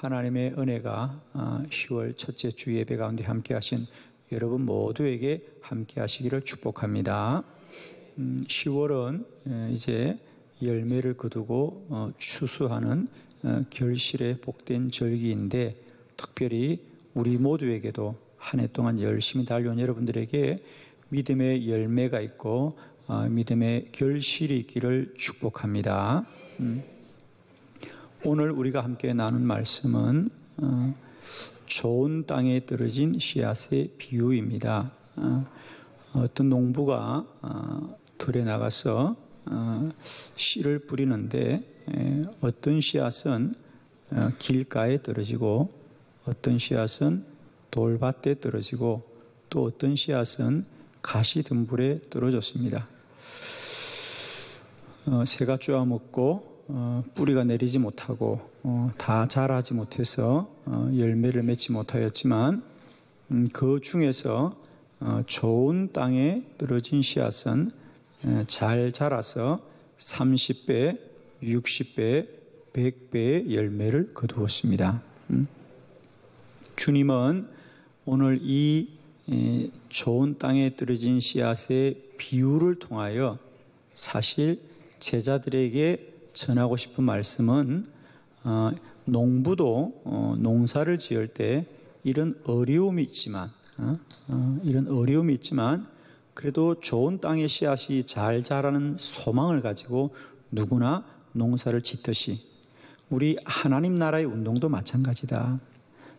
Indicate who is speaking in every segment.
Speaker 1: 하나님의 은혜가 10월 첫째 주 예배 가운데 함께 하신 여러분 모두에게 함께 하시기를 축복합니다. 10월은 이제 열매를 거두고 추수하는 결실의 복된 절기인데, 특별히 우리 모두에게도 한 해 동안 열심히 달려온 여러분들에게 믿음의 열매가 있고 믿음의 결실이 있기를 축복합니다. 오늘 우리가 함께 나눈 말씀은 좋은 땅에 떨어진 씨앗의 비유입니다. 어떤 농부가 들에 나가서 씨를 뿌리는데 어떤 씨앗은 길가에 떨어지고 어떤 씨앗은 돌밭에 떨어지고 또 어떤 씨앗은 가시덤불에 떨어졌습니다. 새가 쪼아먹고 뿌리가 내리지 못하고 다 자라지 못해서 열매를 맺지 못하였지만, 그 중에서 좋은 땅에 떨어진 씨앗은 잘 자라서 30배, 60배, 100배의 열매를 거두었습니다. 주님은 오늘 이 좋은 땅에 떨어진 씨앗의 비유를 통하여 사실 제자들에게 전하고 싶은 말씀은, 농부도 농사를 지을 때 이런 어려움이 있지만 그래도 좋은 땅의 씨앗이 잘 자라는 소망을 가지고 누구나 농사를 짓듯이 우리 하나님 나라의 운동도 마찬가지다.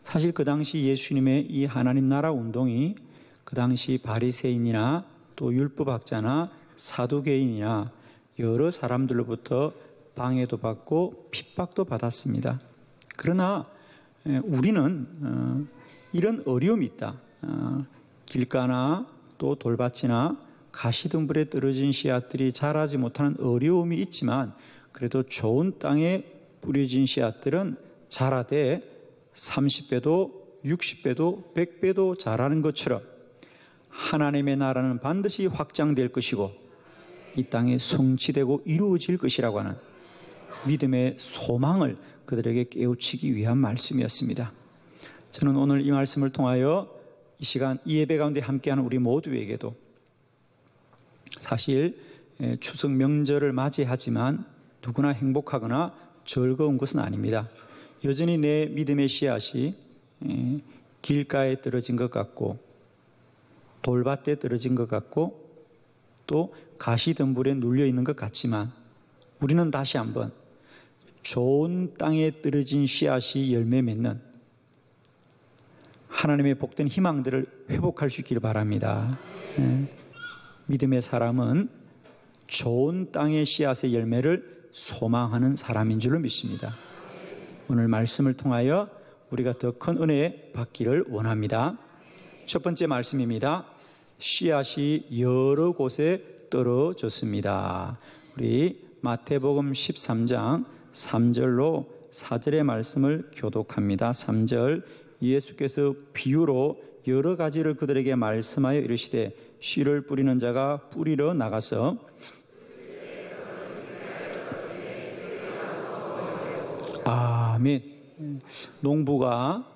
Speaker 1: 사실 그 당시 예수님의 이 하나님 나라 운동이 그 당시 바리새인이나 또 율법학자나 사두개인이나 여러 사람들로부터 방해도 받고 핍박도 받았습니다. 그러나 우리는 이런 어려움이 있다. 길가나 또 돌밭이나 가시덤불에 떨어진 씨앗들이 자라지 못하는 어려움이 있지만, 그래도 좋은 땅에 뿌려진 씨앗들은 자라되 30배도 60배도 100배도 자라는 것처럼 하나님의 나라는 반드시 확장될 것이고 이 땅에 성취되고 이루어질 것이라고 하는 믿음의 소망을 그들에게 깨우치기 위한 말씀이었습니다. 저는 오늘 이 말씀을 통하여 이 시간 이 예배 가운데 함께하는 우리 모두에게도, 사실 추석 명절을 맞이하지만 누구나 행복하거나 즐거운 것은 아닙니다. 여전히 내 믿음의 씨앗이 길가에 떨어진 것 같고 돌밭에 떨어진 것 같고 또 가시덤불에 눌려 있는 것 같지만, 우리는 다시 한번 좋은 땅에 떨어진 씨앗이 열매 맺는 하나님의 복된 희망들을 회복할 수 있기를 바랍니다. 믿음의 사람은 좋은 땅의 씨앗의 열매를 소망하는 사람인 줄로 믿습니다. 오늘 말씀을 통하여 우리가 더 큰 은혜 받기를 원합니다. 첫 번째 말씀입니다. 씨앗이 여러 곳에 떨어졌습니다. 우리 마태복음 13장 3절로 4절의 말씀을 교독합니다. 3절, 예수께서 비유로 여러 가지를 그들에게 말씀하여 이르시되 씨를 뿌리는 자가 뿌리러 나가서 아멘. 농부가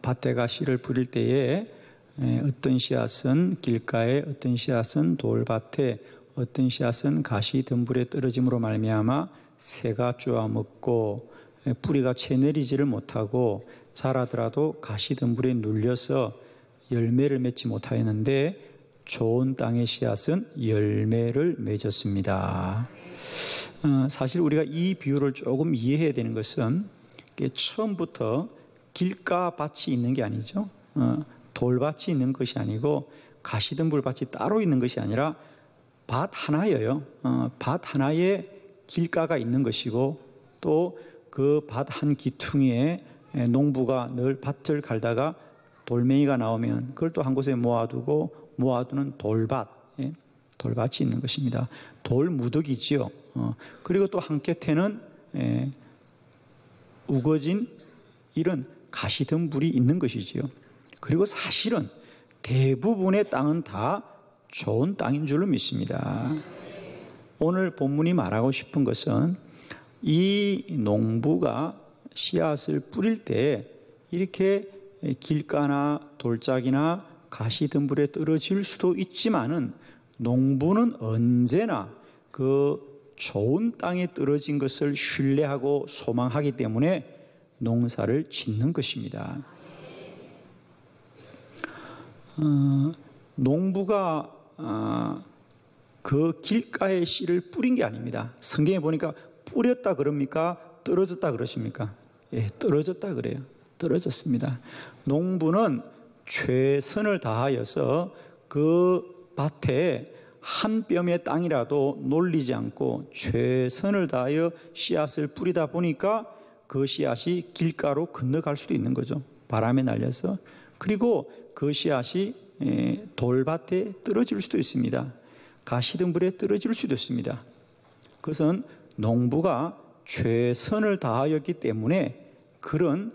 Speaker 1: 밭에 가 씨를 뿌릴 때에 어떤 씨앗은 길가에, 어떤 씨앗은 돌밭에, 어떤 씨앗은 가시덤불에 떨어짐으로 말미암아 새가 쪼아먹고 뿌리가 채 내리지를 못하고 자라더라도 가시덤불에 눌려서 열매를 맺지 못하였는데, 좋은 땅의 씨앗은 열매를 맺었습니다. 사실 우리가 이 비유를 조금 이해해야 되는 것은, 처음부터 길가밭이 있는 게 아니죠. 돌밭이 있는 것이 아니고 가시덤불 밭이 따로 있는 것이 아니라 밭 하나예요. 밭 하나에 길가가 있는 것이고, 또 그 밭 한 기퉁이에 농부가 늘 밭을 갈다가 돌멩이가 나오면 그걸 또 한 곳에 모아두고 모아두는 돌밭, 돌밭이 있는 것입니다. 돌무더기지요. 그리고 또 한 곁에는 우거진 이런 가시덤불이 있는 것이지요. 그리고 사실은 대부분의 땅은 다 좋은 땅인 줄로 믿습니다. 오늘 본문이 말하고 싶은 것은 이 농부가 씨앗을 뿌릴 때 이렇게 길가나 돌짝이나 가시덤불에 떨어질 수도 있지만은 농부는 언제나 그 좋은 땅에 떨어진 것을 신뢰하고 소망하기 때문에 농사를 짓는 것입니다. 농부가 그 길가에 씨를 뿌린 게 아닙니다. 성경에 보니까 뿌렸다 그럽니까? 떨어졌다 그러십니까? 예, 떨어졌다 그래요. 떨어졌습니다. 농부는 최선을 다하여서 그 밭에 한 뼘의 땅이라도 놀리지 않고 최선을 다하여 씨앗을 뿌리다 보니까 그 씨앗이 길가로 건너갈 수도 있는 거죠. 바람에 날려서. 그리고 그 씨앗이 돌밭에 떨어질 수도 있습니다. 가시덤불에 떨어질 수도 있습니다. 그것은 농부가 최선을 다하였기 때문에 그런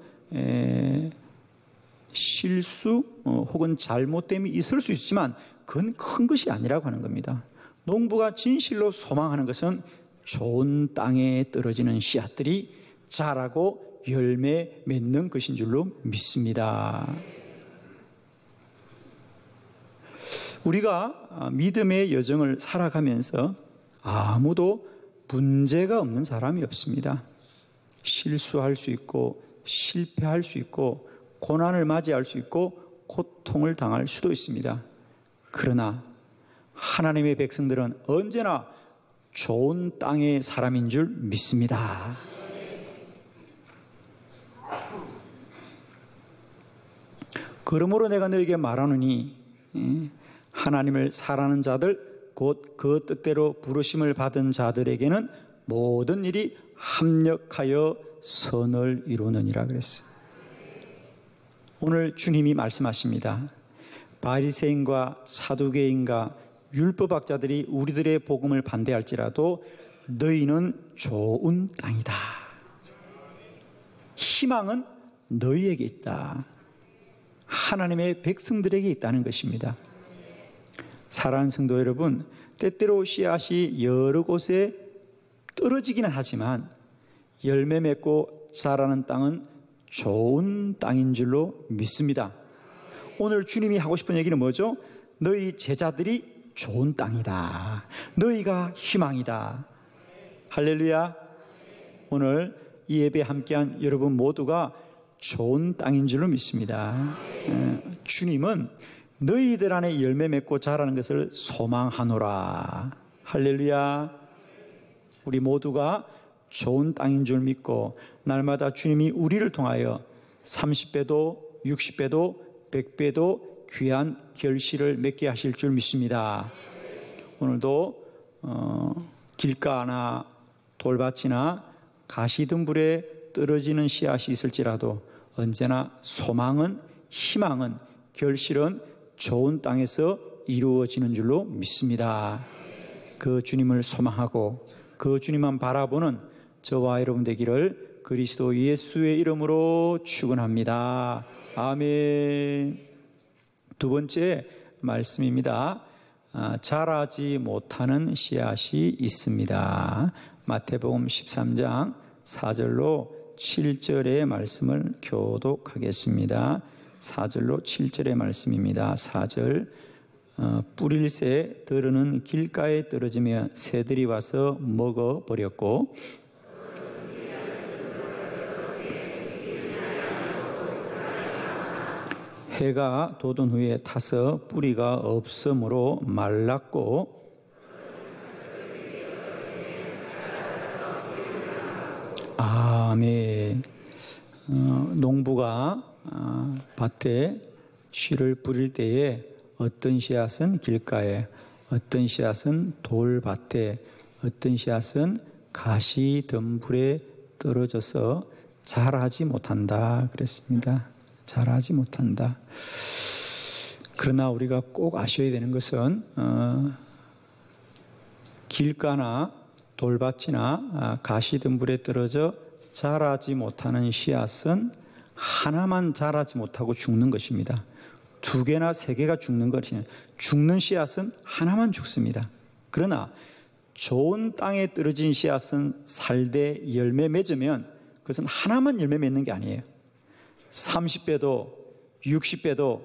Speaker 1: 실수 혹은 잘못됨이 있을 수 있지만 그건 큰 것이 아니라고 하는 겁니다. 농부가 진실로 소망하는 것은 좋은 땅에 떨어지는 씨앗들이 자라고 열매 맺는 것인 줄로 믿습니다. 우리가 믿음의 여정을 살아가면서 아무도 문제가 없는 사람이 없습니다. 실수할 수 있고 실패할 수 있고 고난을 맞이할 수 있고 고통을 당할 수도 있습니다. 그러나 하나님의 백성들은 언제나 좋은 땅의 사람인 줄 믿습니다. 그러므로 내가 너에게 말하노니 하나님을 사랑하는 자들 곧 그 뜻대로 부르심을 받은 자들에게는 모든 일이 합력하여 선을 이루느니라 그랬어요. 오늘 주님이 말씀하십니다. 바리새인과 사두개인과 율법학자들이 우리들의 복음을 반대할지라도 너희는 좋은 땅이다. 희망은 너희에게 있다. 하나님의 백성들에게 있다는 것입니다. 사랑하는 성도 여러분, 때때로 씨앗이 여러 곳에 떨어지기는 하지만 열매 맺고 자라는 땅은 좋은 땅인 줄로 믿습니다. 오늘 주님이 하고 싶은 얘기는 뭐죠? 너희 제자들이 좋은 땅이다. 너희가 희망이다. 할렐루야. 오늘 이 예배에 함께한 여러분 모두가 좋은 땅인 줄로 믿습니다. 주님은 너희들 안에 열매 맺고 자라는 것을 소망하노라. 할렐루야. 우리 모두가 좋은 땅인 줄 믿고 날마다 주님이 우리를 통하여 30배도 60배도 100배도 귀한 결실을 맺게 하실 줄 믿습니다. 오늘도 길가나 돌밭이나 가시덤불에 떨어지는 씨앗이 있을지라도 언제나 소망은, 희망은, 결실은 좋은 땅에서 이루어지는 줄로 믿습니다. 그 주님을 소망하고 그 주님만 바라보는 저와 여러분 되기를 그리스도 예수의 이름으로 축원합니다. 아멘. 두 번째 말씀입니다. 자라지 못하는 씨앗이 있습니다. 마태복음 13장 4절로 7절의 말씀을 교독하겠습니다. 4절로 7절의 말씀입니다. 4절 뿌릴 새 들으는 길가에 떨어지며 새들이 와서 먹어버렸고 해가 돋은 후에 타서 뿌리가 없으므로 말랐고 아멘. 농부가 밭에 씨를 뿌릴 때에 어떤 씨앗은 길가에, 어떤 씨앗은 돌밭에, 어떤 씨앗은 가시덤불에 떨어져서 자라지 못한다 그랬습니다. 자라지 못한다. 그러나 우리가 꼭 아셔야 되는 것은 길가나 돌밭이나 가시덤불에 떨어져 자라지 못하는 씨앗은 하나만 자라지 못하고 죽는 것입니다. 2개나 3개가 죽는 것이 아니라 죽는 씨앗은 하나만 죽습니다. 그러나 좋은 땅에 떨어진 씨앗은 살되 열매 맺으면 그것은 하나만 열매 맺는 게 아니에요. 30배도 60배도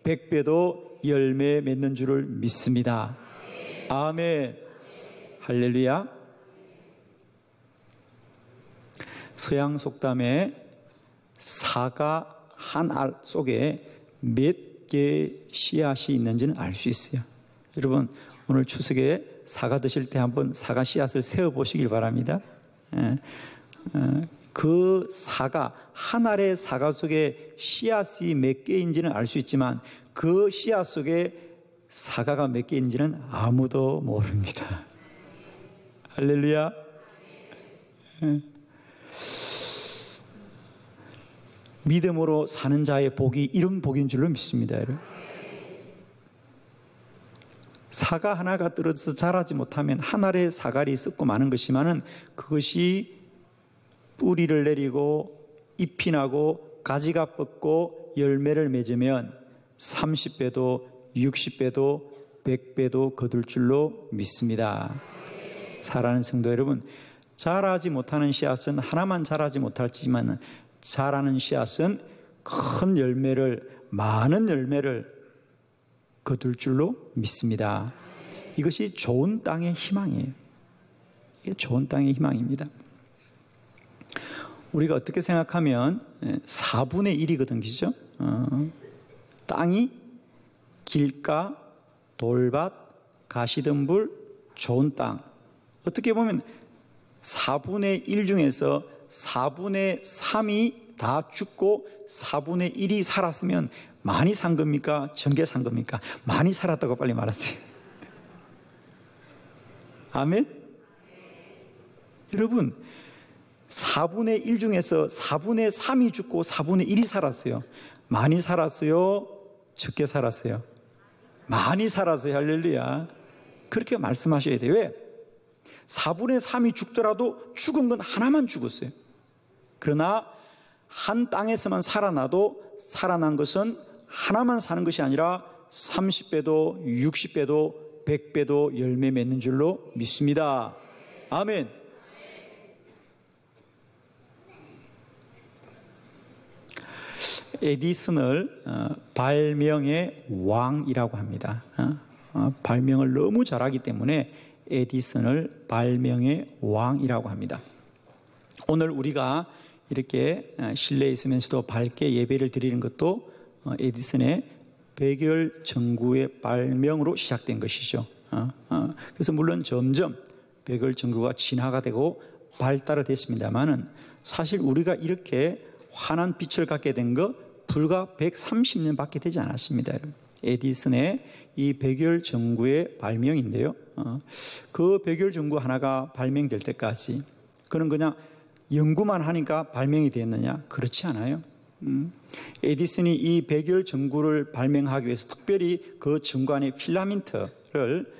Speaker 1: 100배도 열매 맺는 줄을 믿습니다. 아멘. 할렐루야. 서양 속담에 사과 한 알 속에 몇 개의 씨앗이 있는지는 알 수 있어요. 여러분 오늘 추석에 사과 드실 때 한번 사과 씨앗을 세어 보시길 바랍니다. 그 사과 한 알의 사과 속에 씨앗이 몇 개인지는 알 수 있지만 그 씨앗 속에 사과가 몇 개인지는 아무도 모릅니다. 할렐루야. 믿음으로 사는 자의 복이 이런 복인 줄로 믿습니다. 여러분. 사과 하나가 떨어져서 자라지 못하면 한 알의 사과리 썩고 마는 것이지만은 그것이 뿌리를 내리고 잎이 나고 가지가 뻗고 열매를 맺으면 30배도 60배도 100배도 거둘 줄로 믿습니다. 사랑하는 성도 여러분, 자라지 못하는 씨앗은 하나만 자라지 못할지만 자라는 씨앗은 큰 열매를, 많은 열매를 거둘 줄로 믿습니다. 이것이 좋은 땅의 희망이에요. 이게 좋은 땅의 희망입니다. 우리가 어떻게 생각하면 4분의 1이거든, 그죠? 땅이 길가, 돌밭, 가시덤불, 좋은 땅. 어떻게 보면 4분의 1 중에서 4분의 3이 다 죽고 4분의 1이 살았으면 많이 산 겁니까? 적게 산 겁니까? 많이 살았다고 빨리 말하세요. 아멘? 여러분 4분의 1 중에서 4분의 3이 죽고 4분의 1이 살았어요. 많이 살았어요? 적게 살았어요? 많이 살았어요. 할렐루야. 그렇게 말씀하셔야 돼요. 왜? 4분의 3이 죽더라도 죽은 건 하나만 죽었어요. 그러나 한 땅에서만 살아나도 살아난 것은 하나만 사는 것이 아니라 30배도 60배도 100배도 열매 맺는 줄로 믿습니다. 아멘. 에디슨을 발명의 왕이라고 합니다. 발명을 너무 잘하기 때문에 에디슨을 발명의 왕이라고 합니다. 오늘 우리가 이렇게 실내에 있으면서도 밝게 예배를 드리는 것도 에디슨의 백열 전구의 발명으로 시작된 것이죠. 그래서 물론 점점 백열 전구가 진화가 되고 발달이 됐습니다만은 사실 우리가 이렇게 환한 빛을 갖게 된 거 불과 130년밖에 되지 않았습니다. 에디슨의 이 백열 전구의 발명인데요. 그 백열 전구 하나가 발명될 때까지 그는 그냥 연구만 하니까 발명이 됐느냐? 그렇지 않아요. 에디슨이 이 백열 전구를 발명하기 위해서 특별히 그 전구 안에 필라멘트를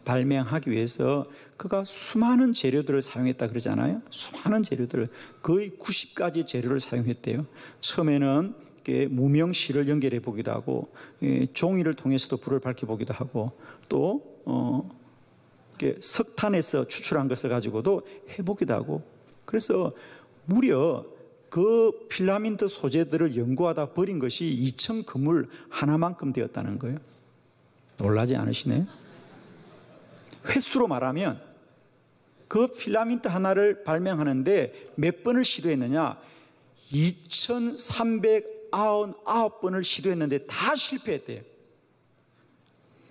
Speaker 1: 발명하기 위해서 그가 수많은 재료들을 사용했다 그러잖아요. 수많은 재료들을 거의 90가지 재료를 사용했대요. 처음에는 무명실을 연결해 보기도 하고 종이를 통해서도 불을 밝혀보기도 하고 또 석탄에서 추출한 것을 가지고도 해보기도 하고 그래서 무려 그 필라멘트 소재들을 연구하다 버린 것이 2,000 그물 하나만큼 되었다는 거예요. 놀라지 않으시네요? 횟수로 말하면 그 필라멘트 하나를 발명하는데 몇 번을 시도했느냐? 2,399번을 시도했는데 다 실패했대요.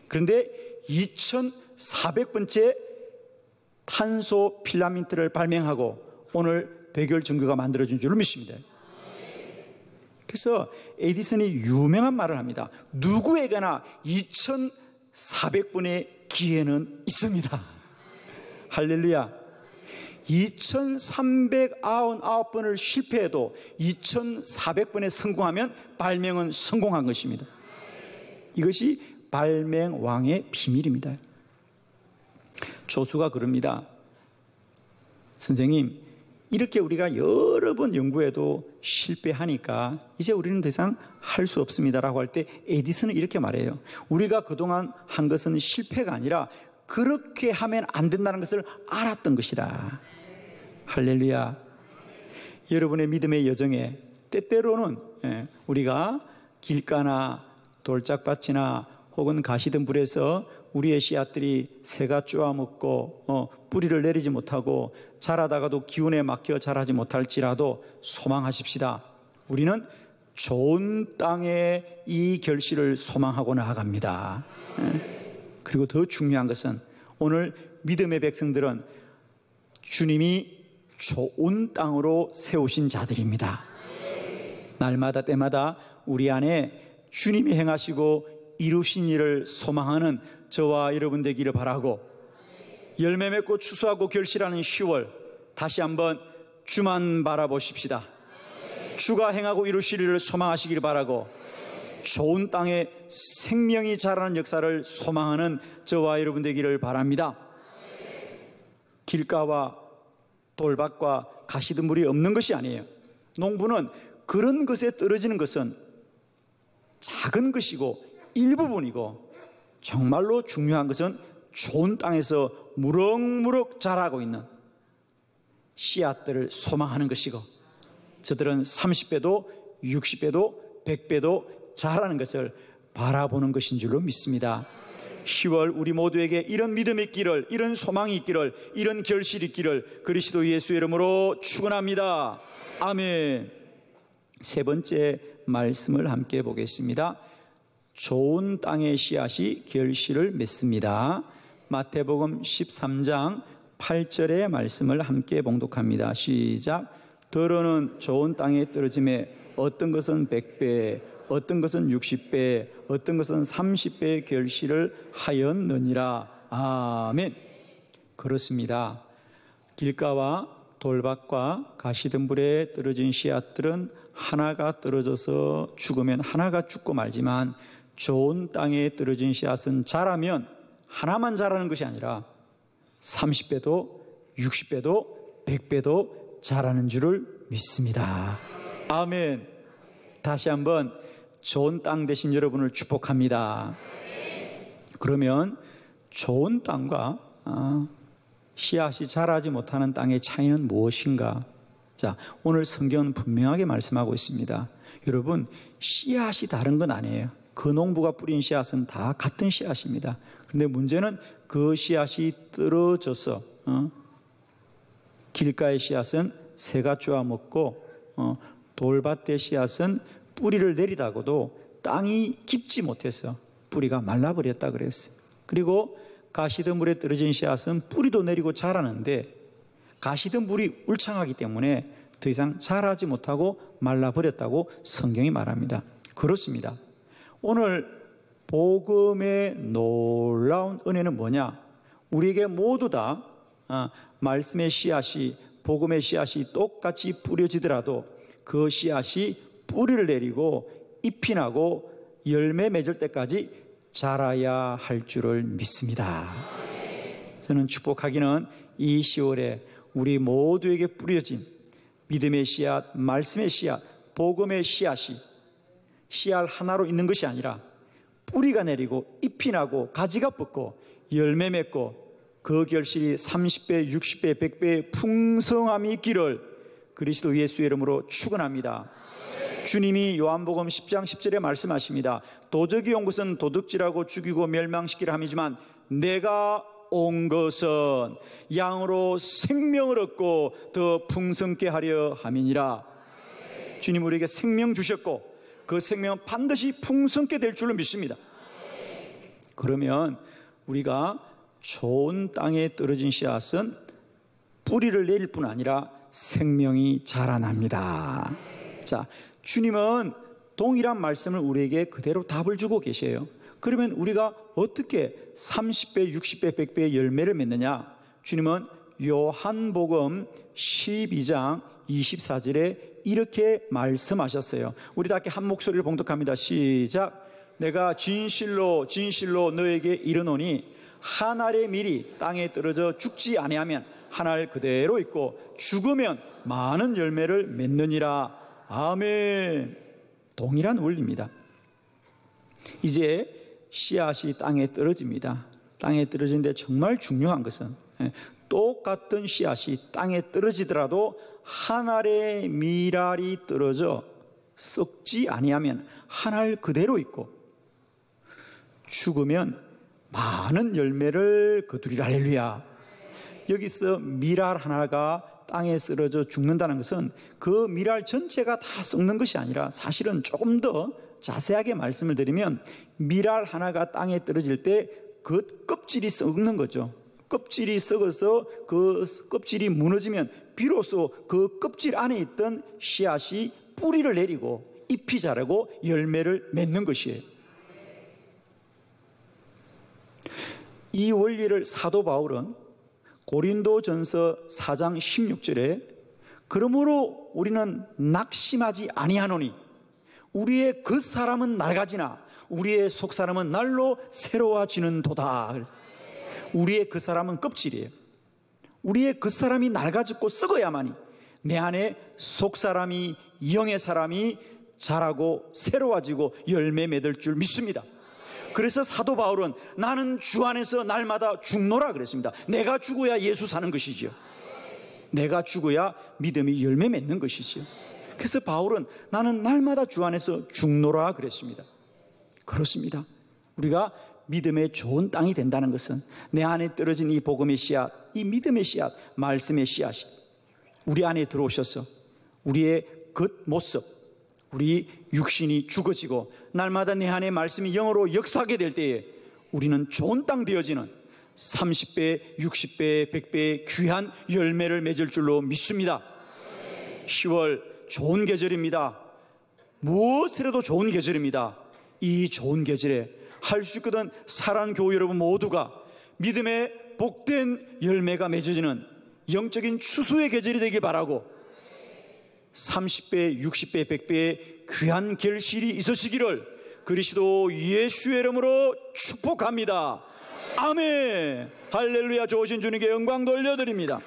Speaker 1: 그런데 2,400번째 탄소 필라멘트를 발명하고 오늘 백열 전구가 만들어진 줄로 믿습니다. 그래서 에디슨이 유명한 말을 합니다. 누구에게나 2,400번의 기회는 있습니다. 할렐루야. 2,399번을 실패해도 2,400번에 성공하면 발명은 성공한 것입니다. 이것이 발명왕의 비밀입니다. 조수가 그럽니다. 선생님, 이렇게 우리가 여러 번 연구해도 실패하니까 이제 우리는 더 이상 할 수 없습니다라고 할 때 에디슨은 이렇게 말해요. 우리가 그동안 한 것은 실패가 아니라 그렇게 하면 안 된다는 것을 알았던 것이다. 할렐루야. 여러분의 믿음의 여정에 때때로는 우리가 길가나 돌짝밭이나 혹은 가시덤불에서 우리의 씨앗들이 새가 쪼아먹고 뿌리를 내리지 못하고 자라다가도 기운에 막혀 자라지 못할지라도 소망하십시다. 우리는 좋은 땅에 이 결실을 소망하고 나아갑니다. 그리고 더 중요한 것은 오늘 믿음의 백성들은 주님이 좋은 땅으로 세우신 자들입니다. 날마다 때마다 우리 안에 주님이 행하시고 이루신 일을 소망하는 저와 여러분 되기를 바라고, 열매 맺고 추수하고 결실하는 10월 다시 한번 주만 바라보십시다. 주가 행하고 이루실 일을 소망하시길 바라고, 좋은 땅에 생명이 자라는 역사를 소망하는 저와 여러분 되기를 바랍니다. 길가와 돌밭과 가시덤불이 없는 것이 아니에요. 농부는 그런 것에 떨어지는 것은 작은 것이고 일부분이고, 정말로 중요한 것은 좋은 땅에서 무럭무럭 자라고 있는 씨앗들을 소망하는 것이고, 저들은 30배도 60배도 100배도 자라는 것을 바라보는 것인 줄로 믿습니다. 10월 우리 모두에게 이런 믿음이 있기를, 이런 소망이 있기를, 이런 결실이 있기를 그리스도 예수의 이름으로 축원합니다. 아멘. 세 번째 말씀을 함께 보겠습니다. 좋은 땅의 씨앗이 결실을 맺습니다. 마태복음 13장 8절의 말씀을 함께 봉독합니다. 시작. 더러는 좋은 땅에 떨어짐에 어떤 것은 100배, 어떤 것은 60배, 어떤 것은 30배의 결실을 하였느니라. 아멘. 그렇습니다. 길가와 돌밭과 가시덤불에 떨어진 씨앗들은 하나가 떨어져서 죽으면 하나가 죽고 말지만, 좋은 땅에 떨어진 씨앗은 자라면 하나만 자라는 것이 아니라 30배도 60배도 100배도 자라는 줄을 믿습니다. 아멘. 다시 한번 좋은 땅 되신 여러분을 축복합니다. 그러면 좋은 땅과 씨앗이 자라지 못하는 땅의 차이는 무엇인가? 자, 오늘 성경은 분명하게 말씀하고 있습니다. 여러분, 씨앗이 다른 건 아니에요. 그 농부가 뿌린 씨앗은 다 같은 씨앗입니다. 그런데 문제는 그 씨앗이 떨어져서 길가의 씨앗은 새가 쪼아먹고 돌밭의 씨앗은 뿌리를 내리다가도 땅이 깊지 못해서 뿌리가 말라버렸다 그랬어요. 그리고 가시덤불에 떨어진 씨앗은 뿌리도 내리고 자라는데 가시덤불이 울창하기 때문에 더 이상 자라지 못하고 말라버렸다고 성경이 말합니다. 그렇습니다. 오늘 복음의 놀라운 은혜는 뭐냐? 우리에게 모두 다 말씀의 씨앗이, 복음의 씨앗이 똑같이 뿌려지더라도 그 씨앗이 뿌리를 내리고 잎이 나고 열매 맺을 때까지 자라야 할 줄을 믿습니다. 저는 축복하기는 이 10월에 우리 모두에게 뿌려진 믿음의 씨앗, 말씀의 씨앗, 복음의 씨앗이 씨알 하나로 있는 것이 아니라 뿌리가 내리고 잎이 나고 가지가 뻗고 열매 맺고 그 결실이 30배, 60배, 100배의 풍성함이 있기를 그리스도 예수의 이름으로 축원합니다. 주님이 요한복음 10장 10절에 말씀하십니다. 도적이 온 것은 도둑질하고 죽이고 멸망시키려 함이지만 내가 온 것은 양으로 생명을 얻고 더 풍성케 하려 함이니라. 주님 우리에게 생명 주셨고 그 생명은 반드시 풍성케 될 줄로 믿습니다. 그러면 우리가 좋은 땅에 떨어진 씨앗은 뿌리를 내릴 뿐 아니라 생명이 자라납니다. 자, 주님은 동일한 말씀을 우리에게 그대로 답을 주고 계세요. 그러면 우리가 어떻게 30배, 60배, 100배의 열매를 맺느냐? 주님은 요한복음 12장 24절에 이렇게 말씀하셨어요. 우리 다 함께 한 목소리를 봉독합니다. 시작. 내가 진실로 진실로 너에게 이르노니 한 알의 밀이 땅에 떨어져 죽지 아니하면 한 알 그대로 있고 죽으면 많은 열매를 맺느니라. 아멘. 동일한 원리입니다. 이제 씨앗이 땅에 떨어집니다. 땅에 떨어지는데 정말 중요한 것은 같은 씨앗이 땅에 떨어지더라도 한 알의 밀알이 떨어져 썩지 아니하면 한 알 그대로 있고 죽으면 많은 열매를 거두리라. 할렐루야. 여기서 밀알 하나가 땅에 쓰러져 죽는다는 것은 그 밀알 전체가 다 썩는 것이 아니라, 사실은 조금 더 자세하게 말씀을 드리면 밀알 하나가 땅에 떨어질 때 그 껍질이 썩는 거죠. 껍질이 썩어서 그 껍질이 무너지면 비로소 그 껍질 안에 있던 씨앗이 뿌리를 내리고 잎이 자라고 열매를 맺는 것이에요. 이 원리를 사도 바울은 고린도전서 4장 16절에 그러므로 우리는 낙심하지 아니하노니 우리의 겉사람은 낡아지나 우리의 속사람은 날로 새로워지는 도다. 우리의 겉사람은 껍질이에요. 우리의 겉사람이 낡아졌고 썩어야만이 내 안에 속사람이, 영의 사람이 자라고 새로워지고 열매 맺을 줄 믿습니다. 그래서 사도 바울은 나는 주 안에서 날마다 죽노라 그랬습니다. 내가 죽어야 예수 사는 것이죠. 내가 죽어야 믿음이 열매 맺는 것이죠. 그래서 바울은 나는 날마다 주 안에서 죽노라 그랬습니다. 그렇습니다. 우리가 믿음의 좋은 땅이 된다는 것은 내 안에 떨어진 이 복음의 씨앗, 이 믿음의 씨앗, 말씀의 씨앗이 우리 안에 들어오셔서 우리의 겉모습, 우리 육신이 죽어지고 날마다 내 안에 말씀이 영으로 역사하게 될 때에 우리는 좋은 땅 되어지는 30배, 60배, 100배의 귀한 열매를 맺을 줄로 믿습니다. 10월 좋은 계절입니다. 무엇이라도 좋은 계절입니다. 이 좋은 계절에 할 수 있거든 사랑하는 교회 여러분 모두가 믿음의 복된 열매가 맺어지는 영적인 추수의 계절이 되길 바라고 30배, 60배, 100배의 귀한 결실이 있으시기를 그리스도 예수의 이름으로 축복합니다. 아멘. 할렐루야. 좋으신 주님께 영광 돌려드립니다.